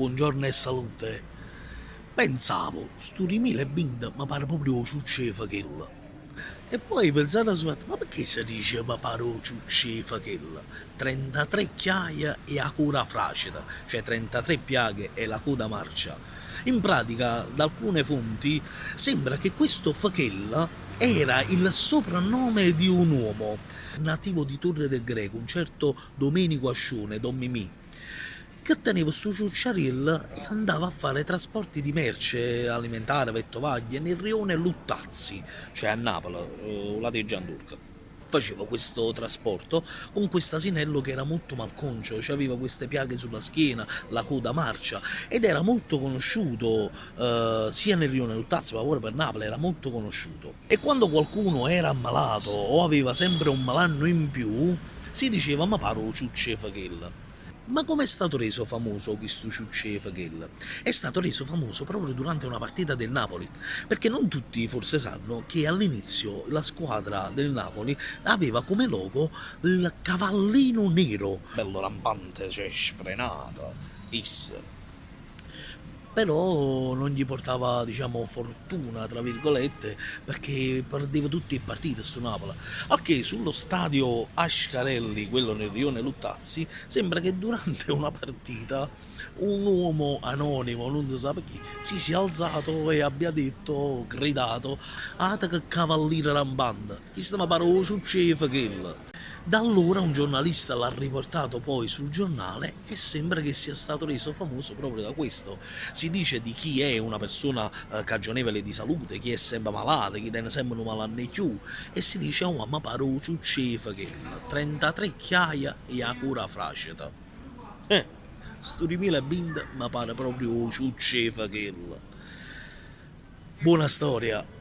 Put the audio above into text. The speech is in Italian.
buongiorno e salute. Pensavo, stu 2020 mi pare proprio ciucce chella. E poi pensare a sbattere, ma perché si dice mi pare ciucce chella? 33 chiaie e la cura fracida, cioè 33 piaghe e la coda marcia. In pratica, da alcune fonti, sembra che questo Fachella era il soprannome di un uomo, nativo di Torre del Greco, un certo Domenico Ascione, Don Mimì, che teneva sto ciucciarella e andava a fare trasporti di merce alimentare, vettovaglie, nel rione Luttazzi, cioè a Napoli, la di Gianturca. Faceva questo trasporto con questo asinello che era molto malconcio, cioè aveva queste piaghe sulla schiena, la coda marcia, ed era molto conosciuto sia nel rione Luttazzi, ma pure per Napoli era molto conosciuto. E quando qualcuno era ammalato o aveva sempre un malanno in più, si diceva ma paro ciucce fachella. Ma come è stato reso famoso questo Ciucce Fachella? È stato reso famoso proprio durante una partita del Napoli, perché non tutti forse sanno che all'inizio la squadra del Napoli aveva come logo il cavallino nero, bello rampante, cioè sfrenato, is. Però non gli portava, diciamo, fortuna, tra virgolette, perché perdeva tutte le partite sto Napoli. Al che sullo stadio Ascarelli, quello nel rione Luttazzi, sembra che durante una partita un uomo anonimo, non si sa perché, si sia alzato e abbia detto, gridato, «Ata che cavaliere rampante, chi sta ma paro succede che». Da allora un giornalista l'ha riportato poi sul giornale e sembra che sia stato reso famoso proprio da questo. Si dice di chi è una persona cagionevole di salute, chi è sempre malato, chi tiene sempre un malanno più, e si dice oh ma paro ciuccefa che 33 chiaia e a cura frascita. Eh, sto 2020 mi pare proprio ciuccefa che. Buona storia.